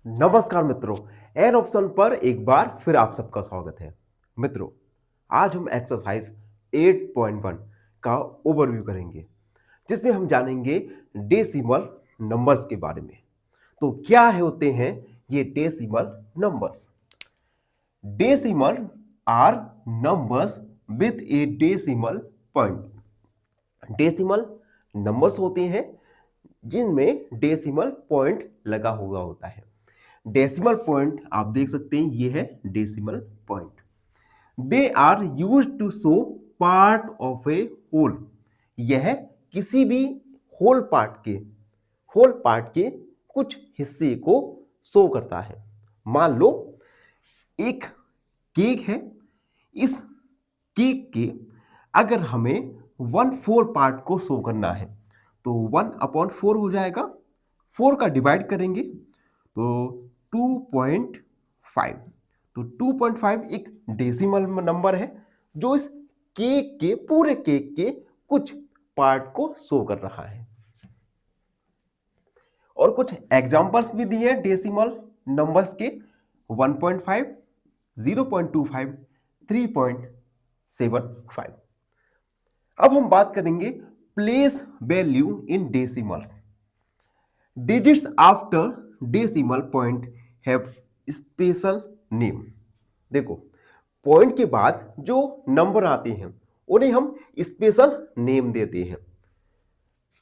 नमस्कार मित्रों, an option पर एक बार फिर आप सबका स्वागत है। मित्रों, आज हम एक्सरसाइज 8.1 का ओवरव्यू करेंगे, जिसमें हम जानेंगे डेसिमल नंबर्स के बारे में। तो क्या है होते हैं ये decimal numbers? Decimal are numbers with a decimal point. Decimal numbers होते हैं जिनमें डेसिमल पॉइंट लगा हुआ होता है। डेसिमल पॉइंट आप देख सकते हैं, ये है decimal point. They are use to show part of a whole. यह किसी भी होल पार्ट के कुछ हिस्से को शो करता है। मान लो एक केक है, इस केक के अगर हमें 1/4 पार्ट को शो करना है तो 1/4 हो जाएगा। 4 का डिवाइड करेंगे तो 2.5। तो 2.5 एक डेसिमल नंबर है जो इस पूरे केक के कुछ पार्ट को शो कर रहा है। और कुछ एग्जांपल्स भी दिए हैं डेसिमल नंबर्स के: 1.5, 0.25, 3.75। अब हम बात करेंगे place value in decimals. Digits after decimal point have special name. देखो, पॉइंट के बाद जो नंबर आते हैं उन्हें हम स्पेशल नेम देते हैं।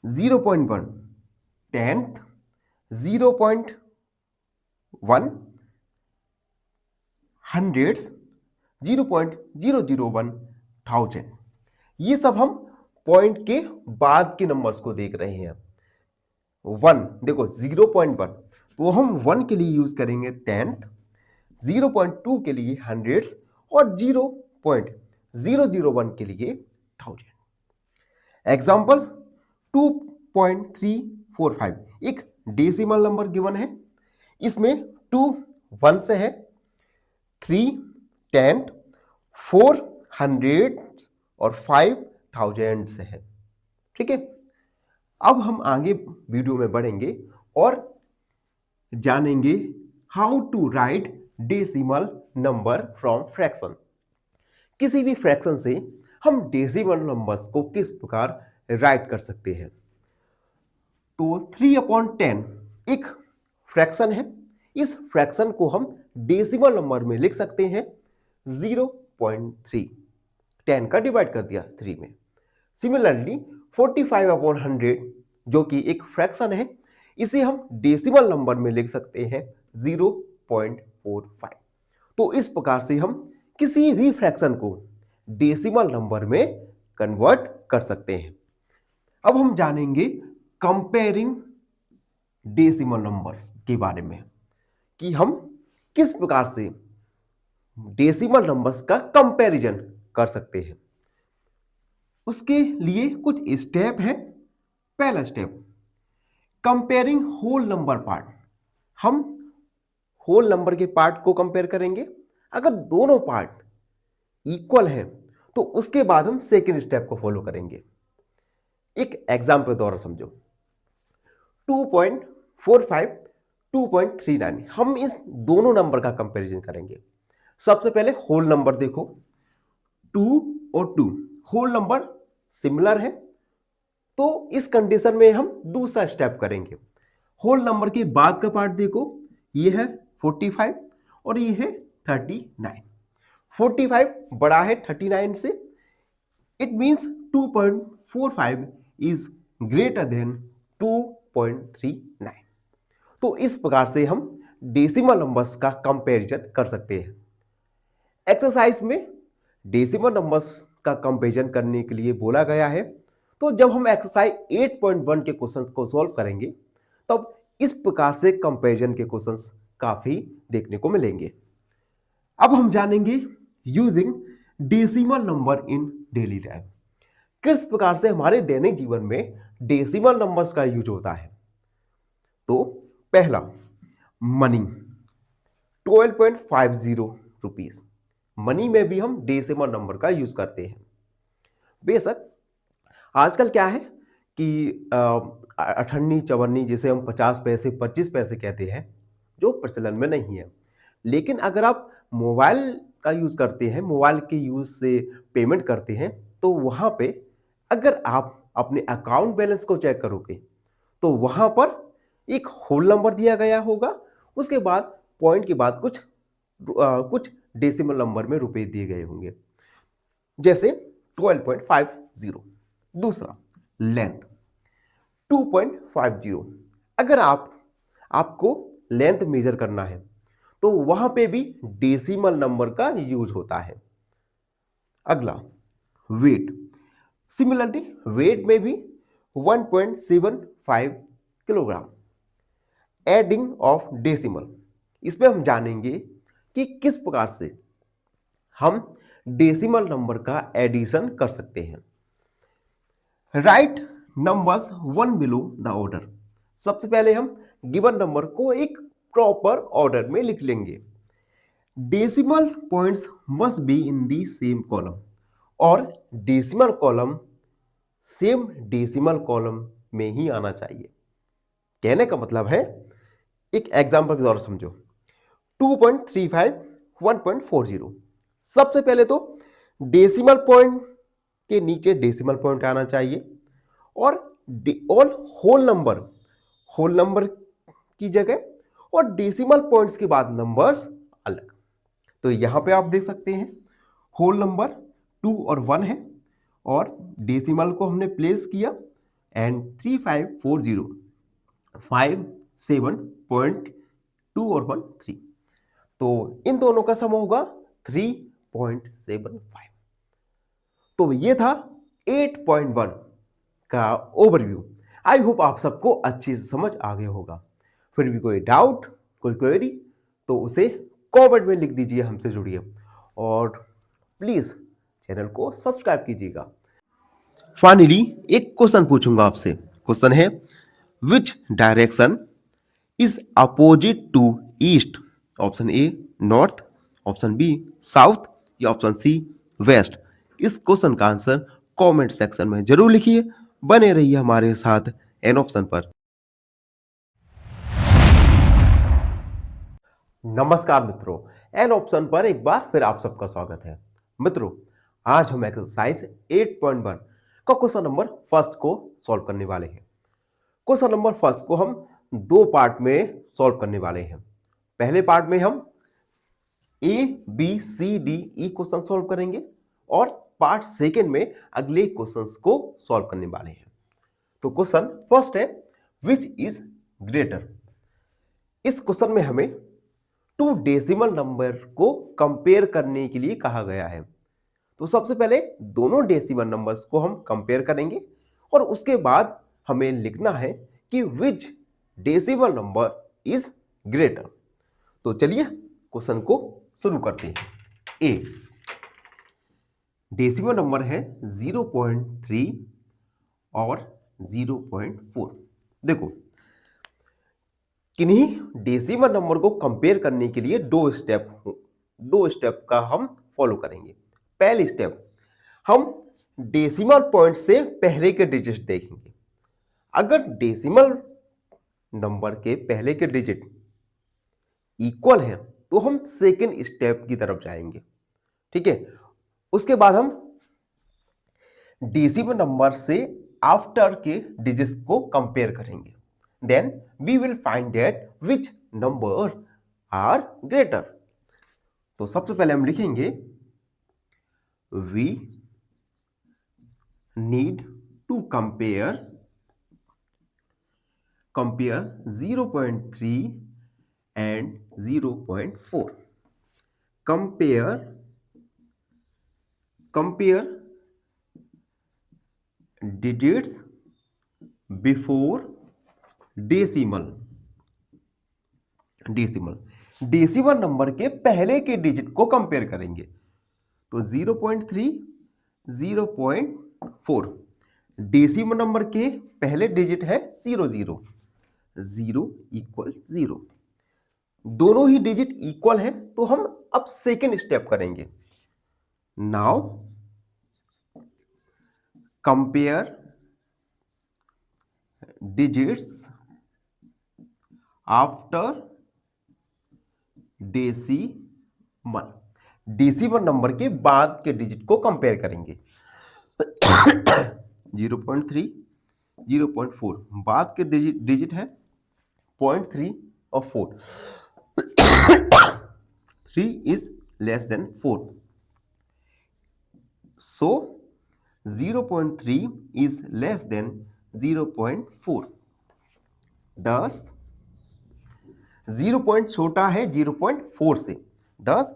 0.1 टेंथ, 0.1 हंड्रेड्स, 0.001 थाउजेंड। ये सब हम पॉइंट के बाद के नंबर्स को देख रहे हैं। 1 देखो, 0.1 तो हम 1 के लिए यूज करेंगे टेंथ, 0.2 के लिए हंड्रेड्स और 0.001 के लिए थाउजेंड। एग्जाम्पल 2.345 एक डेसिमल नंबर गिवन है। इसमें 2 1 से है, 3 10, 4 100 और 5 1000 से है। ठीक है, अब हम आगे वीडियो में बढ़ेंगे और जानेंगे how to write decimal number from fraction. किसी भी फ्रैक्शन से हम डेसिमल नंबर्स को किस प्रकार राइट कर सकते हैं। तो 3/10 एक फ्रैक्शन है। इस फ्रैक्शन को हम डेसिमल नंबर में लिख सकते हैं 0.3। 10 का डिवाइड कर दिया 3 में। सिमिलरली 45/100 जो कि एक फ्रैक्शन है, इसे हम डेसिमल नंबर में लिख सकते हैं 0.45। तो इस प्रकार से हम किसी भी फ्रैक्शन को डेसिमल नंबर में कन्वर्ट कर सकते हैं। अब हम जानेंगे कंपेयरिंग डेसिमल नंबर्स के बारे में कि हम किस प्रकार से डेसिमल नंबर्स का कंपैरिजन कर सकते हैं। उसके लिए कुछ स्टेप है। पहला step, comparing whole number part. हम होल नंबर के पार्ट को कंपेयर करेंगे। अगर दोनों पार्ट इक्वल है तो उसके बाद हम सेकेंड स्टेप को फॉलो करेंगे। एक एग्जाम्पल द्वारा समझो, 2.45, 2.39। हम इस दोनों नंबर का कंपैरिजन करेंगे। सबसे पहले होल नंबर देखो, 2 और 2 होल नंबर सिमिलर है, तो इस कंडीशन में हम दूसरा स्टेप करेंगे। होल नंबर के बाद का पार्ट देखो, ये है 45 और ये है 39। 45 बड़ा है 39 से, it means 2.45 is greater then 2.39। तो इस प्रकार से हम डेसिमल नंबर्स का कंपैरिजन कर सकते हैं। एक्सरसाइज में डेसिमल नंबर्स का कंपैरिजन करने के लिए बोला गया है। तो जब हम एक्सरसाइज 8.1 के क्वेश्चंस को सॉल्व करेंगे तब इस प्रकार से कंपैरिजन के क्वेश्चंस काफी देखने को मिलेंगे। अब हम जानेंगे using decimal number in daily life. किस प्रकार से हमारे दैनिक जीवन में डेसिमल नंबर्स का यूज होता है। तो पहला, मनी 12.50 रुपीज। मनी में भी हम डेसिमल नंबर का यूज करते हैं। बेशक आजकल क्या है कि अठन्नी चवन्नी, जिसे हम 50 पैसे 25 पैसे कहते हैं, जो प्रचलन में नहीं है। लेकिन अगर आप मोबाइल का यूज़ करते हैं, मोबाइल के यूज़ से पेमेंट करते हैं, तो वहाँ पे अगर आप अपने अकाउंट बैलेंस को चेक करोगे, तो वहाँ पर एक होल नंबर दिया गया होगा, उसके बाद पॉइंट के बाद कुछ डेसिमल नंबर में रुपए दिए गए होंगे, जैसे 12.50। दूसरा, लेंथ 2.50। अगर आपको लेंथ मेजर करना है, तो वहां पे भी डेसिमल नंबर का यूज होता है। अगला, वेट। सिमिलरली वेट में भी 1.75 किलोग्राम। एडिंग ऑफ डेसिमल, इसमें हम जानेंगे कि किस प्रकार से हम डेसिमल नंबर का एडिशन कर सकते हैं। Right numbers one below the order. सबसे पहले हम गिवन नंबर को एक प्रॉपर ऑर्डर में लिख लेंगे। Decimal points must be in the same column, और decimal column same decimal column में ही आना चाहिए। कहने का मतलब है, एक एग्जांपल के द्वारा समझो। 2.35 1.40। सबसे पहले तो डेसिमल पॉइंट के नीचे डेसिमल पॉइंट आना चाहिए, और होल नंबर की जगह, और डेसिमल पॉइंट्स के बाद नंबर्स अलग। तो यहां पे आप देख सकते हैं होल नंबर 2 और 1 है, और डेसिमल को हमने प्लेस किया, एंड 3540 57.2 और 1 3। तो इन दोनों का सम होगा 3.75। तो ये था 8.1 का ओवरव्यू। आई होप आप सबको अच्छी समझ आ गया होगा। फिर भी कोई डाउट, कोई क्वेरी, तो उसे कमेंट में लिख दीजिए, हमसे जुड़िए, और प्लीज चैनल को सब्सक्राइब कीजिएगा। फाइनली एक क्वेश्चन पूछूंगा आपसे। क्वेश्चन है, which direction is opposite to east? Option A north, option B south, या ऑप्शन सी वेस्ट। इस क्वेश्चन का आंसर कमेंट सेक्शन में जरूर लिखिए। बने रहिए हमारे साथ एन ऑप्शन पर। नमस्कार मित्रों, एन ऑप्शन पर एक बार फिर आप सबका स्वागत है। मित्रों, आज हम एक्सरसाइज 8.1 का क्वेश्चन नंबर फर्स्ट को सॉल्व करने वाले हैं। क्वेश्चन नंबर फर्स्ट को हम दो पार्ट में सॉल्व करने वाले हैं। पहले पार्ट में हम A B C D E question solve करेंगे, और पार्ट सेकेंड में अगले क्वेश्चंस को सॉल्व करने वाले हैं। तो क्वेश्चन फर्स्ट है, विच इज ग्रेटर? इस क्वेश्चन में हमें टू डेसिमल नंबर को कंपेयर करने के लिए कहा गया है। तो सबसे पहले दोनों डेसिमल नंबर्स को हम कंपेयर करेंगे, और उसके बाद हमें लिखना है कि which decimal number is greater. तो चलिए क्वेश्चन को शुरू करते हैं। ए डेसिमल नंबर है 0.3 और 0.4। देखो, किन्हीं डेसिमल नंबर को कंपेयर करने के लिए दो स्टेप का हम फॉलो करेंगे। पहली स्टेप, हम डेसिमल पॉइंट से पहले के डिजिट देखेंगे। अगर डेसिमल नंबर के पहले के डिजिट इक्वल है, तो हम सेकेंड स्टेप की तरफ जाएंगे। ठीक है, उसके बाद हम डेसिमल नंबर से आफ्टर के डिजिट्स को कंपेयर करेंगे। Then we will find that which number are greater. तो सबसे पहले हम लिखेंगे, we need to compare 0.3 and 0.4. Compare digits before decimal number के पहले के डिजिट को कंपेयर करेंगे। तो 0.3 0.4, डेसिमल नंबर के पहले डिजिट है 0 इक्वल 0। दोनों ही डिजिट इक्वल है, तो हम अब सेकेंड स्टेप करेंगे। Now compare digits after decimal. Decimal number के बाद के डिजिट को कंपेयर करेंगे। 0.3, 0.4 बाद के डिजिट है 0.3 और 4। 3 is less than 4, so 0.3 is less than 0.4। thus 0 point छोटा है 0.4 से, thus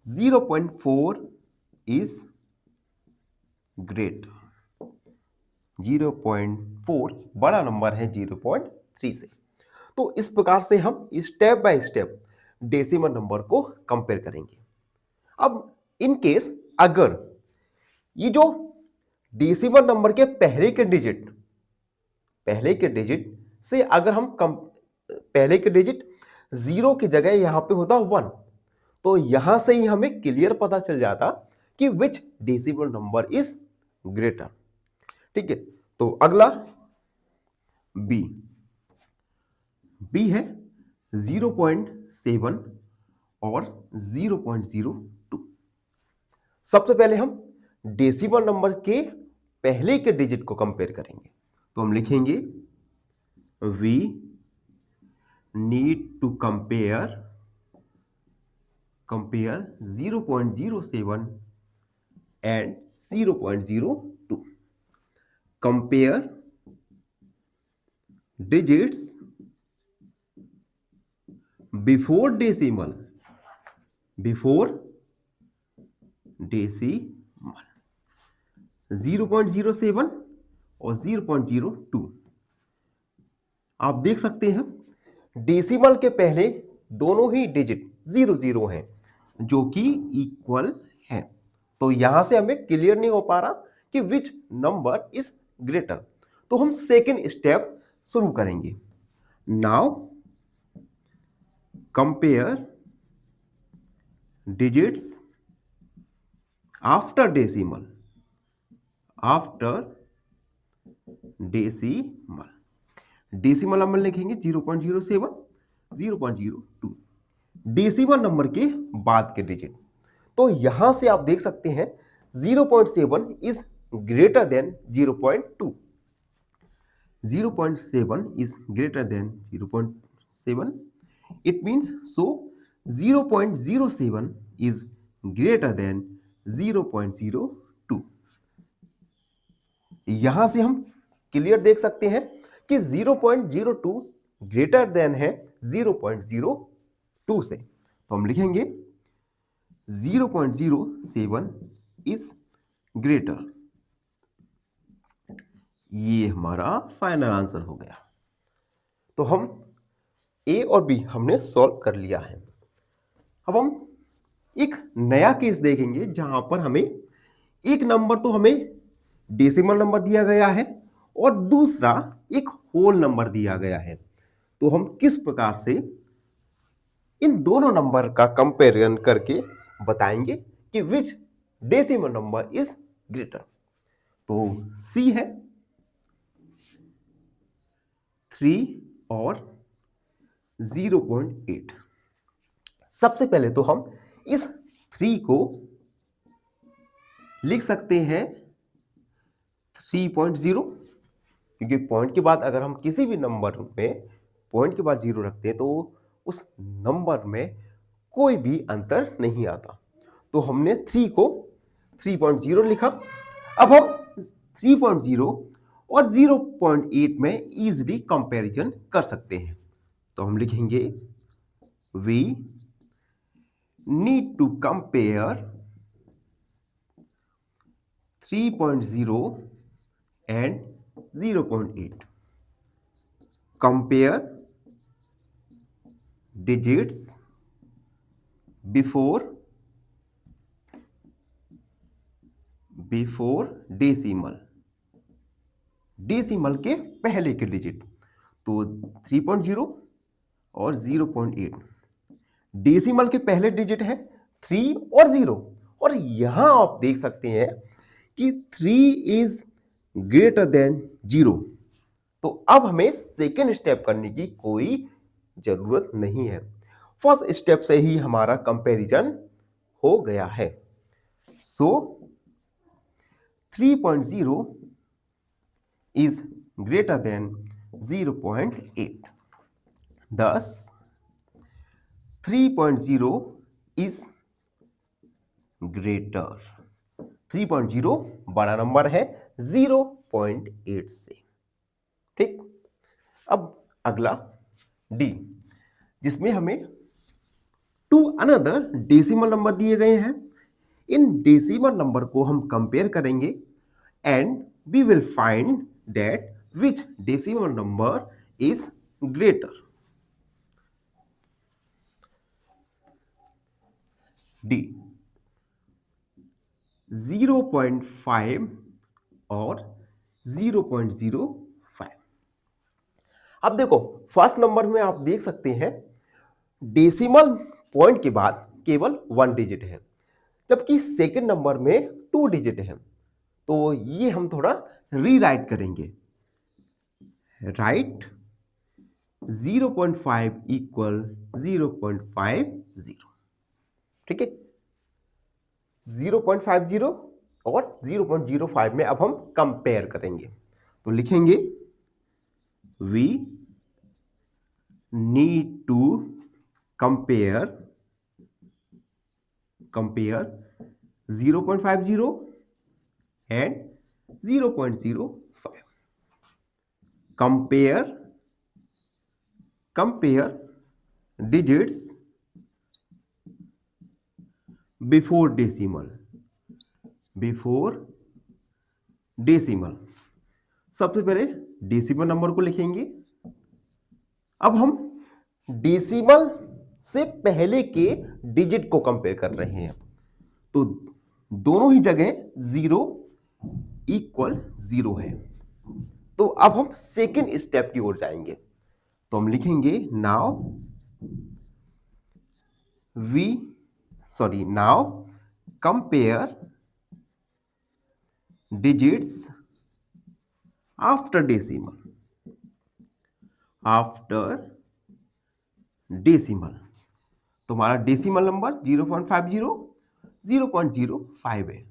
0.4 is great। 0.4 बड़ा नंबर है 0.3 से। तो इस प्रकार से हम step by step decimal number को कंपेयर करेंगे। अब इन केस अगर ये जो डेसिमल नंबर के पहले के डिजिट से अगर हम पहले के डिजिट 0 की जगह यहां पे होता 1, तो यहां से ही हमें क्लियर पता चल जाता कि which decimal number is greater. ठीक है, तो अगला बी है 0.7 और 0.02। सबसे पहले हम डेसिमल नंबर के पहले के डिजिट को कंपेयर करेंगे, तो हम लिखेंगे we need to compare 0.07 and 0.02। Compare digits before decimal 0.07 और 0.02। आप देख सकते हैं डेसिमल के पहले दोनों ही डिजिट 0 हैं जो कि इक्वल है, तो यहां से हमें क्लियर नहीं हो पा रहा कि विच नंबर इज ग्रेटर। तो हम सेकेंड स्टेप शुरू करेंगे। Now compare digits after decimal decimal number लिखेंगे 0.07, 0.02 डेसिमल नंबर के बाद के डिजिट। तो यहां से आप देख सकते हैं 0.7 is greater then 0.2। 0.7 is greater than 0.7, it means so 0.07 is greater than 0.02। यहां से हम क्लियर देख सकते हैं कि 0.02 ग्रेटर देन है 0.02 से, तो हम लिखेंगे 0.07 इज ग्रेटर। ये हमारा फाइनल आंसर हो गया। तो हम ए और बी हमने सॉल्व कर लिया है। अब हम एक नया केस देखेंगे जहां पर हमें एक नंबर तो हमें डेसिमल नंबर दिया गया है और दूसरा एक होल नंबर दिया गया है। तो हम किस प्रकार से इन दोनों नंबर का कंपेरिजन करके बताएंगे कि which decimal number is greater. तो सी है 3 और 0.8। सबसे पहले तो हम इस 3 को लिख सकते हैं 3.0, क्योंकि पॉइंट के बाद अगर हम किसी भी नंबर में पॉइंट के बाद 0 रखते हैं तो उस नंबर में कोई भी अंतर नहीं आता। तो हमने 3 को 3.0 लिखा। अब हम 3.0 और 0.8 में इजीली कंपैरिजन कर सकते हैं। तो हम लिखेंगे we need to compare 3.0 and 0.8। Compare digits before decimal के पहले के डिजिट, तो 3.0 और 0.8। डेसिमल के पहले डिजिट है 3 और 0, और यहां आप देख सकते हैं कि 3 इज ग्रेटर देन 0। तो अब हमें सेकेंड स्टेप करने की कोई जरूरत नहीं है। फर्स्ट स्टेप से ही हमारा कंपैरिजन हो गया है। सो 3.0 is greater than 0.8. Thus 3.0 is greater. 3.0 बड़ा नंबर है 0.8 से। ठीक, अब अगला डी, जिसमें हमें टू अनदर डेसिमल नंबर दिए गए हैं। इन डेसिमल नंबर को हम कंपेयर करेंगे and we will find that which decimal number is greater. D 0.5 और 0.05। अब देखो फर्स्ट नंबर में आप देख सकते हैं डेसिमल पॉइंट के बाद केवल 1 डिजिट है, जबकि सेकंड नंबर में 2 डिजिट है। तो ये हम थोड़ा रीराइट करेंगे। Right 0.5 equal 0.50। ठीक है, 0.50 और 0.05 में अब हम कंपेयर करेंगे। तो लिखेंगे we need to compare 0.50 and 0.05. Compare digits before decimal. सबसे पहले डेसिमल नंबर को लिखेंगे। अब हम डेसिमल से पहले के डिजिट को कंपेयर कर रहे हैं, तो दोनों ही जगह 0 इक्वल 0 है। तो अब हम सेकेंड स्टेप की ओर जाएंगे। तो हम लिखेंगे now compare digits after decimal. तो हमारा डेसिमल नंबर 0.50 0.05 है।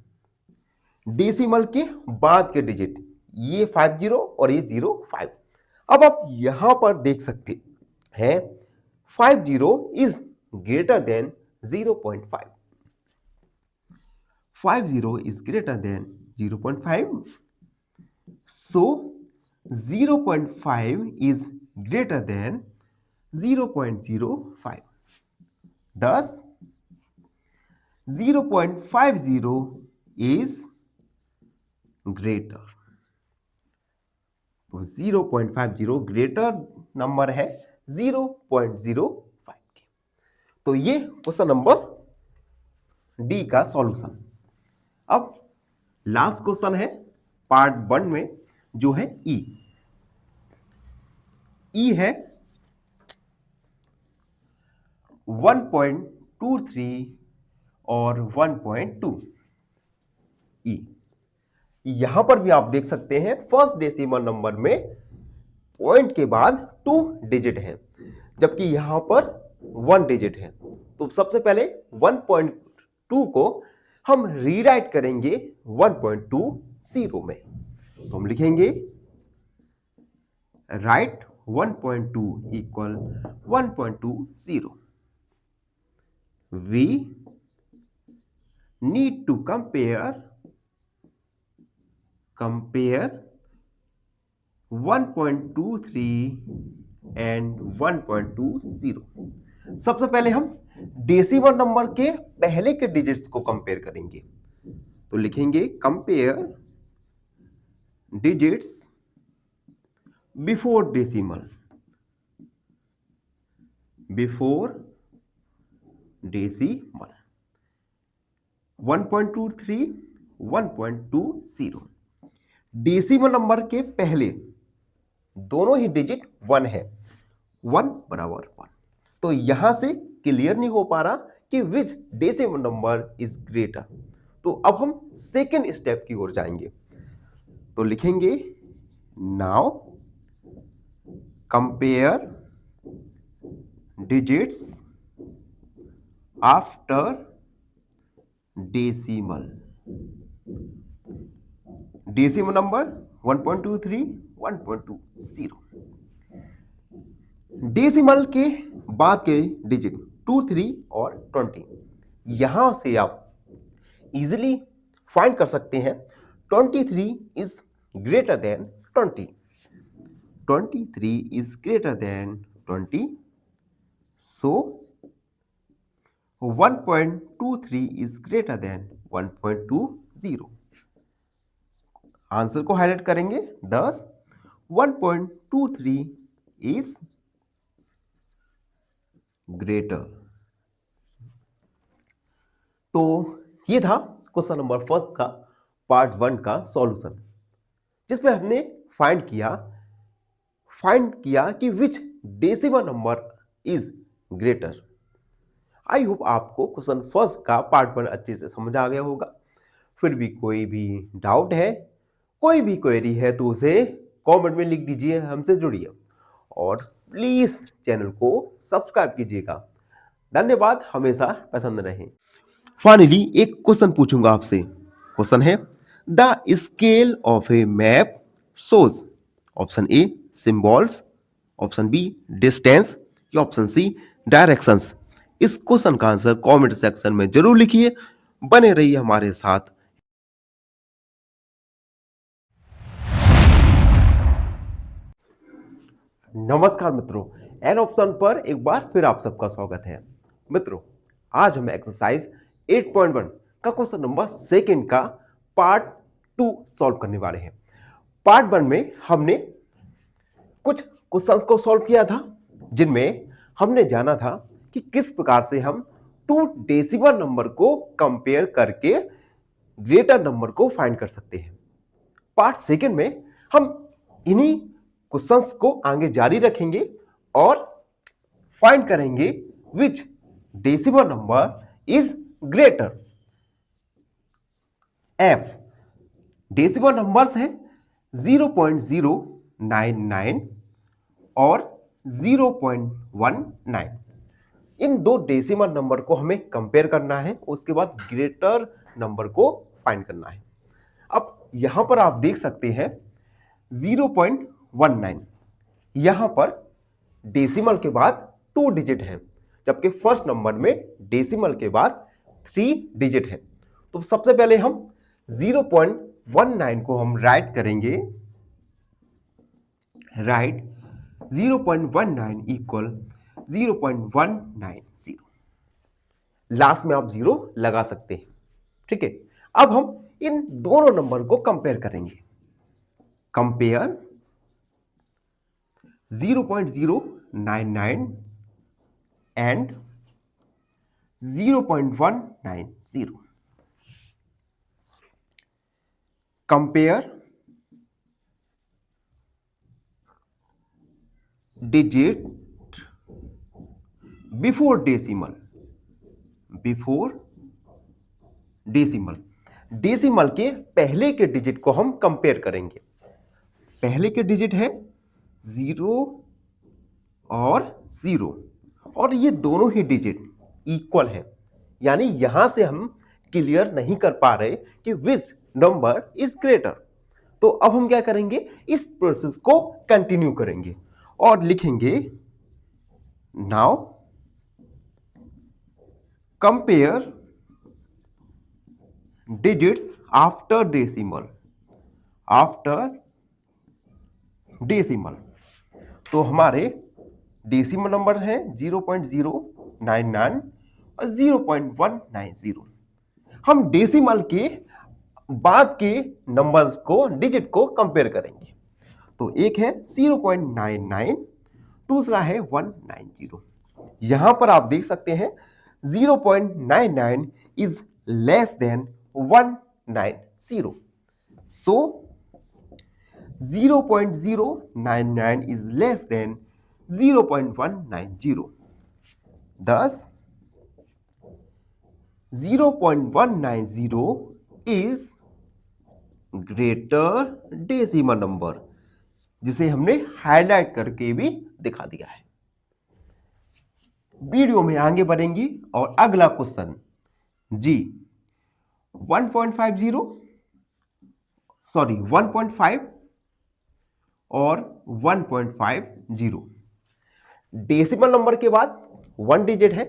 डेसिमल के बाद के डिजिट ये 50 और ये 05। अब आप यहां पर देख सकते हैं 50 is greater then 0.5। 50 is greater than 0.5. So 0.5 is greater than 0.05. Thus 0.50 is greater. तो 0.50 ग्रेटर नंबर है 0.05 के। तो ये क्वेश्चन नंबर डी का सॉल्यूशन। अब लास्ट क्वेश्चन है पार्ट 1 में, जो है ई है 1.23 और 1.2 ई। यहां पर भी आप देख सकते हैं फर्स्ट डेसिमल नंबर में पॉइंट के बाद 2 डिजिट है, जबकि यहां पर 1 डिजिट है। तो सबसे पहले 1.2 को हम रीराइट करेंगे 1.20 में। तो हम लिखेंगे write 1.2 equal 1.20। We need to compare 1.23 and 1.20। सबसे पहले हम डेसिमल नंबर के पहले के डिजिट्स को कंपेयर करेंगे। तो लिखेंगे compare digits before decimal 1.23 1.20। Decimal number के पहले दोनों ही डिजिट 1 है, 1 बराबर 1। तो यहां से क्लियर नहीं हो पा रहा कि which decimal number is greater. तो अब हम सेकेंड स्टेप की ओर जाएंगे। तो लिखेंगे now compare digits after decimal. Decimal number 1.23, 1.20। Decimal के बाद के डिजिट 2, 3 और 20, यहां से आप इजिली फाइंड कर सकते हैं 23 is greater than 20। 23 is greater than 20, so 1.23 is greater than 1.20। Answer को हाईलाइट करेंगे, thus 1.23 इज ग्रेटर। तो ये था क्वेश्चन नंबर फर्स्ट का पार्ट 1 का सॉल्यूशन, जिसमें हमने फाइंड किया कि which decimal number is greater. I hope आपको क्वेश्चन फर्स्ट का पार्ट 1 अच्छे से समझ आ गया होगा। फिर भी कोई भी डाउट है, कोई भी क्वेरी है तो उसे कमेंट में लिख दीजिए, हमसे जुड़िए और प्लीज चैनल को सब्सक्राइब कीजिएगा। धन्यवाद, हमेशा पसंद रहें। फाइनली एक क्वेश्चन पूछूंगा आपसे। क्वेश्चन है, the scale of a map shows, option A symbols, option B distance या ऑप्शन सी डायरेक्शंस। इस क्वेश्चन का आंसर कमेंट सेक्शन में जरूर लिखिए। बने रहिए हमारे साथ। नमस्कार मित्रों, एन ऑप्शन पर एक बार फिर आप सबका स्वागत है। मित्रों, आज हम एक्सरसाइज 8.1 का क्वेश्चन नंबर सेकंड का पार्ट 2 सॉल्व करने वाले हैं। पार्ट 1 में हमने कुछ क्वेश्चंस को सॉल्व किया था, जिनमें हमने जाना था कि किस प्रकार से हम 2 डेसिमल नंबर को कंपेयर करके ग्रेटर नंबर को फाइंड कर सकते हैं। पार्ट सेकंड में हम इन्हीं क्वेश्चंस को आगे जारी रखेंगे और फाइंड करेंगे which decimal number is greater. If decimal numbers हैं 0.099 और 0.19। इन दो डेसिमल नंबर को हमें कंपेयर करना है, उसके बाद ग्रेटर नंबर को फाइंड करना है। अब यहां पर आप देख सकते हैं 0.19, यहां पर डेसिमल के बाद 2 डिजिट है, जबकि फर्स्ट नंबर में डेसिमल के बाद 3 डिजिट है। तो सबसे पहले हम 0.19 को हम राइट करेंगे, राइट 0.19 इक्वल 0.190। लास्ट में आप 0 लगा सकते हैं, ठीक है। अब हम इन दोनों नंबर को कंपेयर करेंगे। Compare 0.099 and 0.190। Compare digit before decimal, decimal के पहले के डिजिट को हम कंपेयर करेंगे। पहले के डिजिट है 0 और 0, और ये दोनों ही डिजिट इक्वल है, यानी यहां से हम क्लियर नहीं कर पा रहे कि विच नंबर इज ग्रेटर। तो अब हम क्या करेंगे, इस प्रोसेस को कंटिन्यू करेंगे और लिखेंगे now compare digits after decimal. तो हमारे डेसिमल नंबर है 0.099 और 0.190। हम डेसिमल के बाद के नंबर्स को, डिजिट को कंपेयर करेंगे। तो एक है 0.99, दूसरा है 190। यहां पर आप देख सकते हैं 0.99 is less then 190, so 0.099 is less than 0.190. Thus, 0.190 is greater decimal number, जिसे हमने हाईलाइट करके भी दिखा दिया है। वीडियो में आगे बढ़ेंगी और अगला क्वेश्चन जी 1.50 सॉरी 1.5 और 1.50 डेसिमल नंबर के बाद 1 डिजिट है,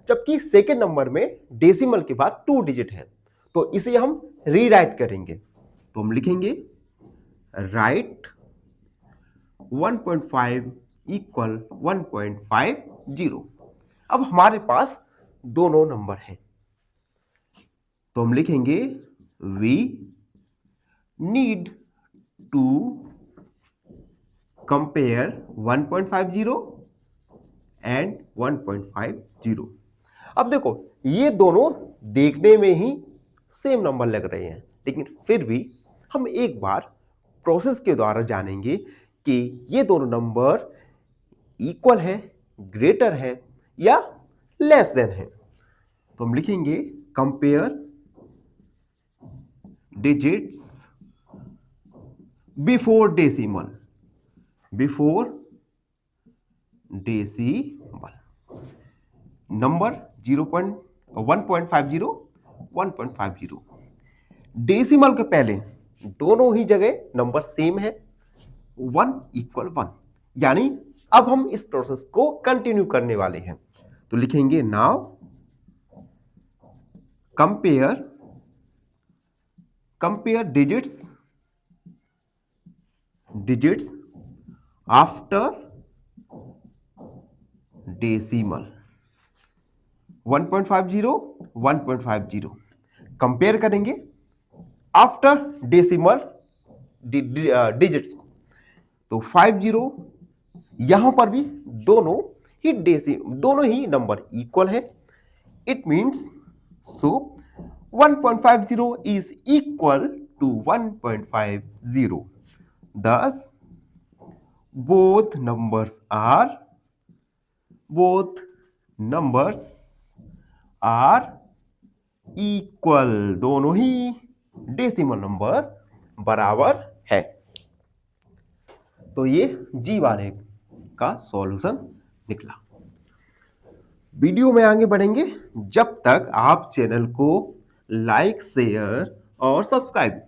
जबकि सेकेंड नंबर में डेसिमल के बाद 2 डिजिट है। तो इसे हम रीराइट करेंगे, तो हम लिखेंगे राइट 1.5 इक्वल 1.50। अब हमारे पास दोनों नंबर हैं, तो हम लिखेंगे we need to compare 1.50 and 1.50। अब देखो ये दोनों देखने में ही सेम नंबर लग रहे हैं, लेकिन फिर भी हम एक बार प्रोसेस के द्वारा जानेंगे कि ये दोनों नंबर इक्वल है, ग्रेटर है या लेस देन है। तो हम लिखेंगे compare digits before decimal, before decimal number 1.50 1.50। Decimal के पहले दोनों ही जगह नंबर सेम है, 1 इक्वल 1, यानी अब हम इस प्रोसेस को कंटिन्यू करने वाले हैं। तो लिखेंगे now compare digits after decimal 1.50 1.50 compare करेंगे आफ्टर डेसिमल डिजिट्स को। तो 50 यहां पर भी दोनों ही नंबर इक्वल है। It means so 1.50 is equal to 1.50, thus both numbers are equal, दोनों ही डेसिमल नंबर बराबर है। तो ये जी वाले का सॉल्यूशन निकला। वीडियो में आगे बढ़ेंगे, जब तक आप चैनल को लाइक, शेयर और सब्सक्राइब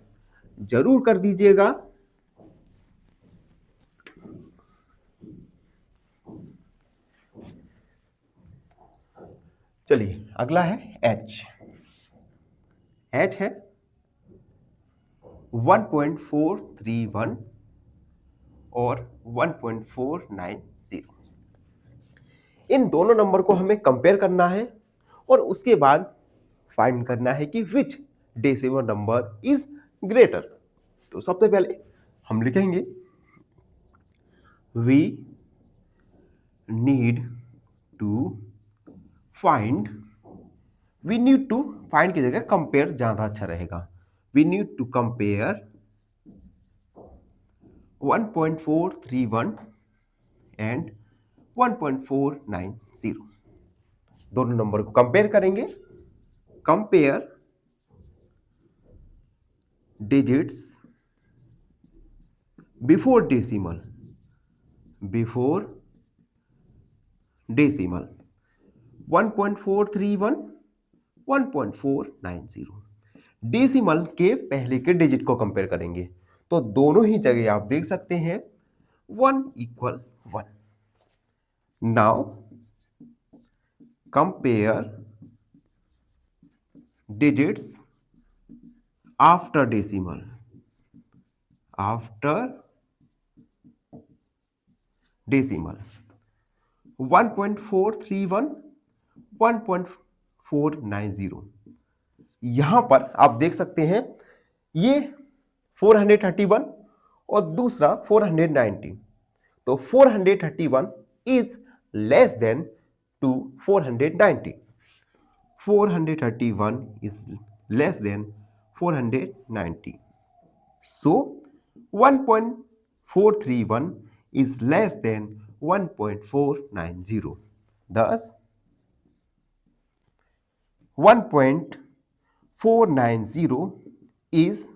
जरूर कर दीजिएगा। चलिए अगला है एच है 1.431 और 1.490। इन दोनों नंबर को हमें कंपेयर करना है और उसके बाद फाइंड करना है कि which decimal number is greater. तो सबसे पहले हम लिखेंगे वी नीड टू फाइंड की जगह कंपेयर ज्यादा अच्छा रहेगा। We need to compare 1.431 and 1.490। दोनों नंबर को कंपेयर करेंगे। Compare digits before decimal 1.431 1.490। Decimal के पहले के डिजिट को कंपेयर करेंगे, तो दोनों ही जगह आप देख सकते हैं 1 equal 1। Now compare digits after decimal 1.431 1.490। यहां पर आप देख सकते हैं ये 431 और दूसरा 490। तो 431 is less than to 490। 431 is less than 490. So 1.431 is less than 1.490. Thus 1.490 is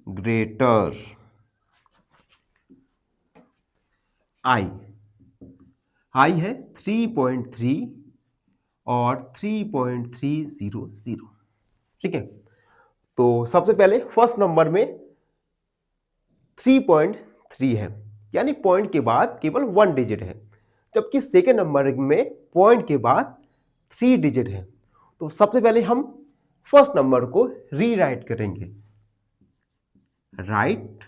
greater. I high है 3.3 और 3.300। ठीक है, तो सबसे पहले फर्स्ट नंबर में 3.3 है, यानी पॉइंट के बाद केवल 1 डिजिट है, जबकि सेकेंड नंबर में पॉइंट के बाद 3 डिजिट है। तो सबसे पहले हम फर्स्ट नंबर को रीराइट करेंगे। Write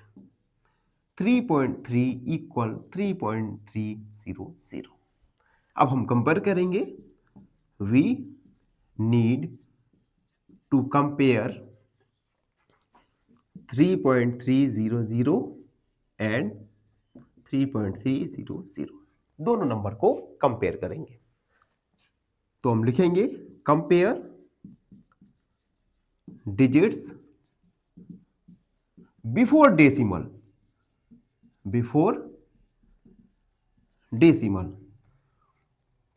3.3 equal 3.300। अब हम कंपेयर करेंगे। We need to compare 3.300 and 3.300, दोनों नंबर को कंपेयर करेंगे। तो हम लिखेंगे कंपेयर डिजिट्स बिफोर डेसिमल,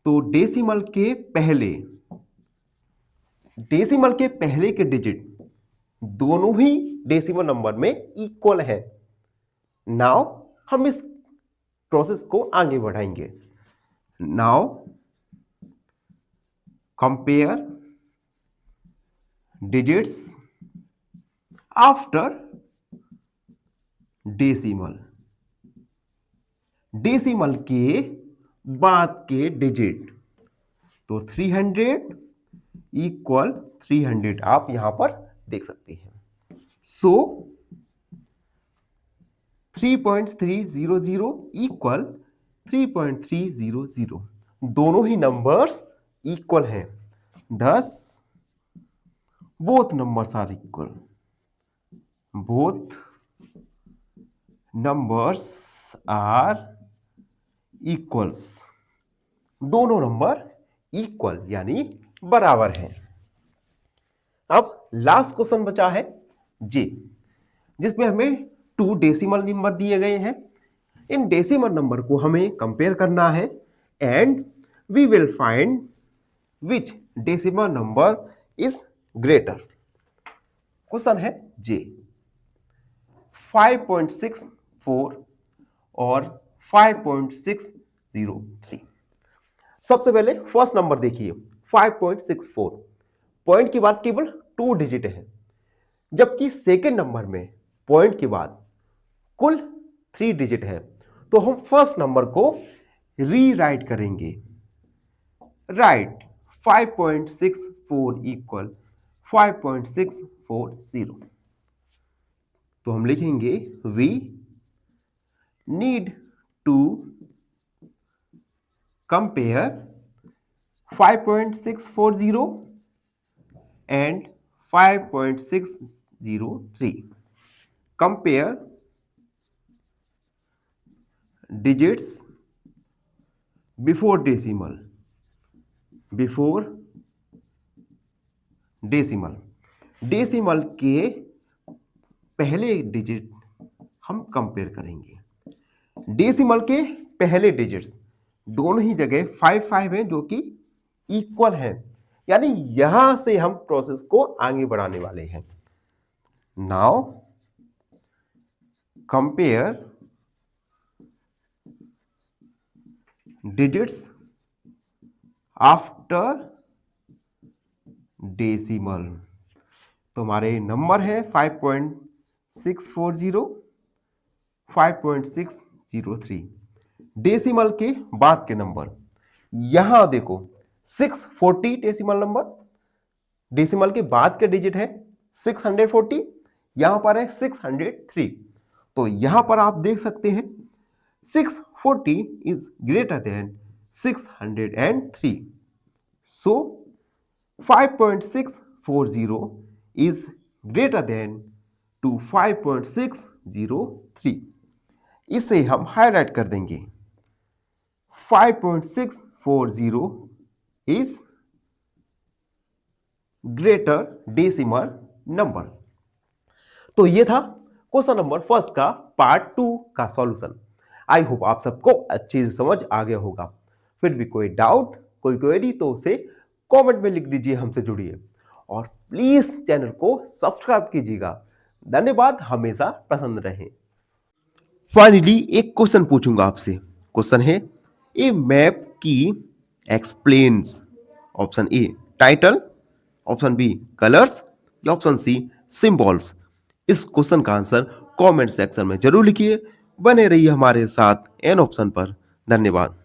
तो डेसिमल के पहले के डिजिट दोनों ही डेसिमल नंबर में इक्वल है। नाउ हम इस प्रोसेस को आगे बढ़ाएंगे। Now compare digits after decimal के बाद के डिजिट, तो 300 इक्वल 300 आप यहां पर देख सकते हैं। सो 3.300 इक्वल 3.300, दोनों ही नंबर्स इक्वल हैं, thus both numbers are equal, both numbers are equals, दोनों नंबर इक्वल यानी बराबर हैं। अब लास्ट क्वेश्चन बचा है जे, जिसमें हमें 2 डेसिमल नंबर दिए गए हैं। इन डेसिमल नंबर को हमें कंपेयर करना है and we will find which decimal number is greater. Question है जे 5.64 और 5.603। सबसे पहले फर्स्ट नंबर देखिए 5.64, पॉइंट के बाद केवल 2 डिजिट है, जबकि सेकेंड नंबर में पॉइंट के बाद कुल 3 डिजिट है। तो हम फर्स्ट नंबर को रीराइट करेंगे। Write 5.64 equal 5.640। तो हम लिखेंगे we need to compare 5.640 and 5.603. Compare digits before decimal. Decimal के पहले डिजिट हम कंपेयर करेंगे। डेसिमल के पहले डिजिट्स दोनों ही जगह 5 हैं, जो कि इक्वल है, यानी यहां से हम प्रोसेस को आगे बढ़ाने वाले हैं। Now compare digits after decimal. तो हमारे नंबर है 5.640, 5.603। डेसिमल के बाद के नंबर, यहां देखो 640 डेसिमल नंबर, डेसिमल के बाद के डिजिट है 640, यहां पर है 603। तो यहां पर आप देख सकते हैं 640 is greater then 603। So 5.640 is greater than to 5.603। इसे हम हाईलाइट कर देंगे। 5.640 is ग्रेटर डेसिमल नंबर। तो ये था क्वेश्चन नंबर फर्स्ट का पार्ट 2 का सॉल्यूशन। आई होप आप सबको अच्छी से समझ आ गया होगा। फिर भी कोई डाउट, कोई क्वेरी तो उसे कमेंट में लिख दीजिए, हमसे जुड़िए और प्लीज चैनल को सब्सक्राइब कीजिएगा। धन्यवाद, हमेशा प्रसन्न रहें। फाइनली एक क्वेश्चन पूछूंगा आपसे। क्वेश्चन है a map key explains, option A title, option B colours या ऑप्शन सी सिंबल्स। इस क्वेश्चन का आंसर कमेंट सेक्शन में जरूर लिखिए। बने रहिए हमारे साथ एन ऑप्शन पर। धन्यवाद।